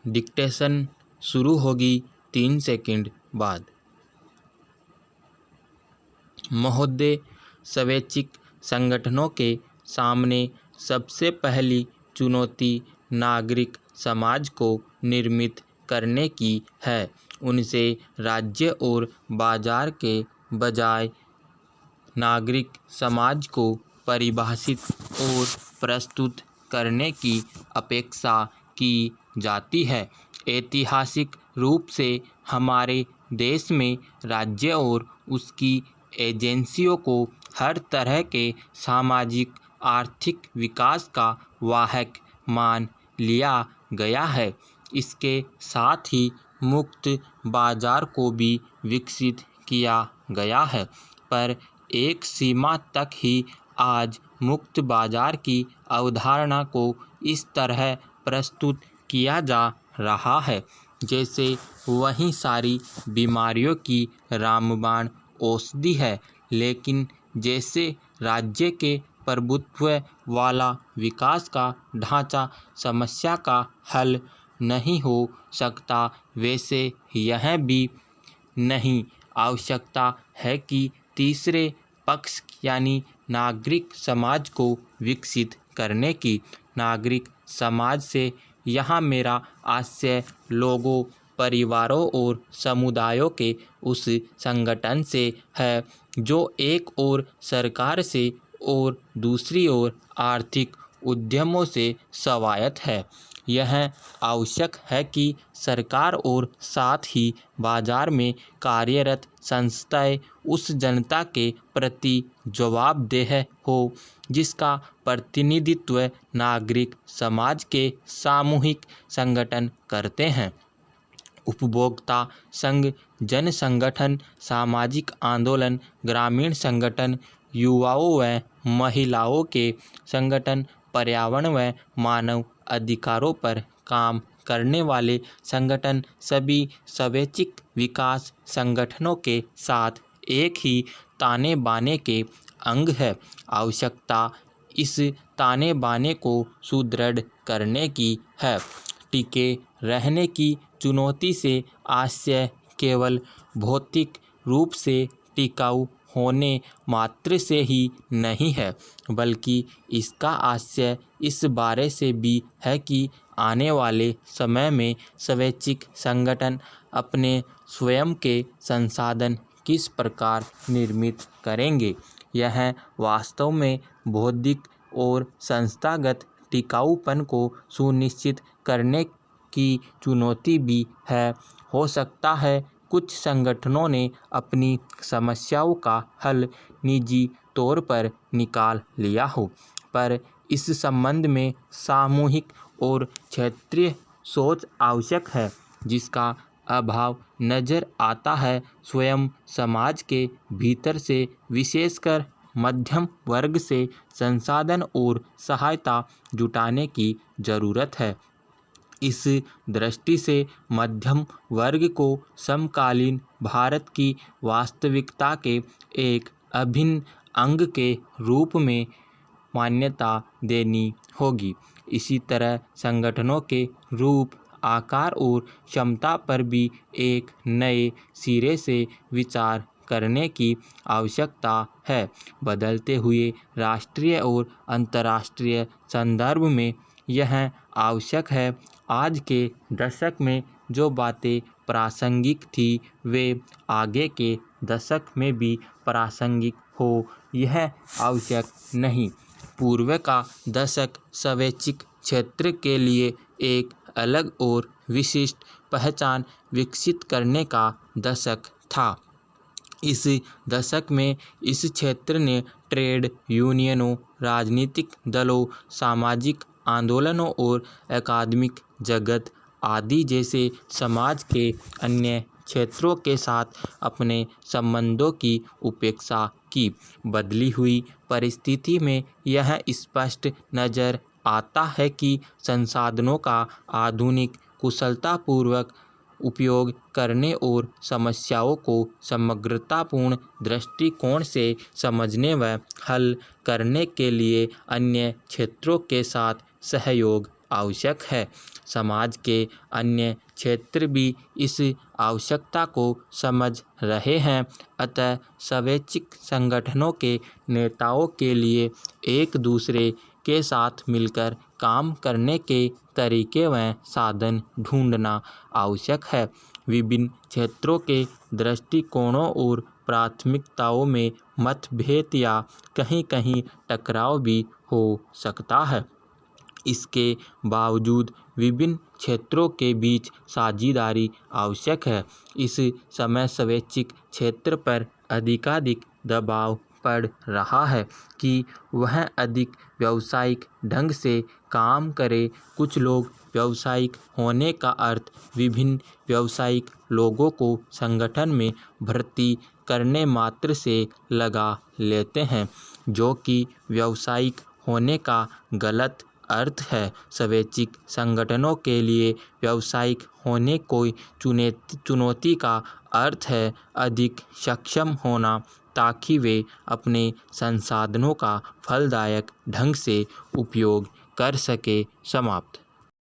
Dictation शुरू होगी 3 second बाद। महोदय, स्वैच्छिक संगठनों के सामने सबसे पहली चुनौती नागरिक समाज को निर्मित करने की है। उनसे राज्य और बाजार के बजाय नागरिक समाज को परिभाषित और प्रस्तुत करने की अपेक्षा की जाती है। ऐतिहासिक रूप से हमारे देश में राज्य और उसकी एजेंसियों को हर तरह के सामाजिक आर्थिक विकास का वाहक मान लिया गया है। इसके साथ ही मुक्त बाजार को भी विकसित किया गया है, पर एक सीमा तक ही। आज मुक्त बाजार की अवधारणा को इस तरह प्रस्तुत किया जा रहा है जैसे वही सारी बीमारियों की रामबाण औषधि है, लेकिन जैसे राज्य के प्रभुत्व वाला विकास का ढांचा समस्या का हल नहीं हो सकता, वैसे यह भी नहीं आवश्यकता है कि तीसरे पक्ष यानी नागरिक समाज को विकसित करने की। नागरिक समाज से यहाँ मेरा आशय लोगों, परिवारों और समुदायों के उस संगठन से है जो एक ओर सरकार से और दूसरी ओर आर्थिक उद्यमों से स्वायत्त है। यह आवश्यक है कि सरकार और साथ ही बाजार में कार्यरत संस्थाएं उस जनता के प्रति जवाबदेह हो जिसका प्रतिनिधित्व नागरिक समाज के सामूहिक संगठन करते हैं। उपभोक्ता संघ, जन संगठन, सामाजिक आंदोलन, ग्रामीण संगठन, युवाओं व महिलाओं के संगठन, पर्यावरण व मानव अधिकारों पर काम करने वाले संगठन सभी स्वैच्छिक विकास संगठनों के साथ एक ही ताने बाने के अंग है। आवश्यकता इस ताने बाने को सुदृढ़ करने की है। टिके रहने की चुनौती से आशय केवल भौतिक रूप से टिकाऊ होने मात्र से ही नहीं है, बल्कि इसका आशय इस बारे से भी है कि आने वाले समय में स्वैच्छिक संगठन अपने स्वयं के संसाधन किस प्रकार निर्मित करेंगे। यह वास्तव में बौद्धिक और संस्थागत टिकाऊपन को सुनिश्चित करने की चुनौती भी है। हो सकता है कुछ संगठनों ने अपनी समस्याओं का हल निजी तौर पर निकाल लिया हो, पर इस संबंध में सामूहिक और क्षेत्रीय सोच आवश्यक है, जिसका अभाव नजर आता है। स्वयं समाज के भीतर से, विशेषकर मध्यम वर्ग से संसाधन और सहायता जुटाने की जरूरत है। इस दृष्टि से मध्यम वर्ग को समकालीन भारत की वास्तविकता के एक अभिन्न अंग के रूप में मान्यता देनी होगी। इसी तरह संगठनों के रूप, आकार और क्षमता पर भी एक नए सिरे से विचार करने की आवश्यकता है। बदलते हुए राष्ट्रीय और अंतर्राष्ट्रीय संदर्भ में यह आवश्यक है। आज के दशक में जो बातें प्रासंगिक थी वे आगे के दशक में भी प्रासंगिक हो, यह आवश्यक नहीं। पूर्व का दशक स्वैच्छिक क्षेत्र के लिए एक अलग और विशिष्ट पहचान विकसित करने का दशक था। इस दशक में इस क्षेत्र ने ट्रेड यूनियनों, राजनीतिक दलों, सामाजिक आंदोलनों और अकादमिक जगत आदि जैसे समाज के अन्य क्षेत्रों के साथ अपने संबंधों की उपेक्षा की। बदली हुई परिस्थिति में यह स्पष्ट नजर आता है कि संसाधनों का आधुनिक कुशलतापूर्वक उपयोग करने और समस्याओं को समग्रतापूर्ण दृष्टिकोण से समझने व हल करने के लिए अन्य क्षेत्रों के साथ सहयोग आवश्यक है। समाज के अन्य क्षेत्र भी इस आवश्यकता को समझ रहे हैं। अतः स्वैच्छिक संगठनों के नेताओं के लिए एक दूसरे के साथ मिलकर काम करने के तरीके व साधन ढूंढना आवश्यक है। विभिन्न क्षेत्रों के दृष्टिकोणों और प्राथमिकताओं में मतभेद या कहीं कहीं टकराव भी हो सकता है। इसके बावजूद विभिन्न क्षेत्रों के बीच साझेदारी आवश्यक है। इस समय स्वैच्छिक क्षेत्र पर अधिकाधिक दबाव पड़ रहा है कि वह अधिक व्यावसायिक ढंग से काम करे। कुछ लोग व्यावसायिक होने का अर्थ विभिन्न व्यावसायिक लोगों को संगठन में भर्ती करने मात्र से लगा लेते हैं, जो कि व्यावसायिक होने का गलत अर्थ है। स्वैच्छिक संगठनों के लिए व्यावसायिक होने कोई चुनौती का अर्थ है अधिक सक्षम होना, ताकि वे अपने संसाधनों का फलदायक ढंग से उपयोग कर सके। समाप्त।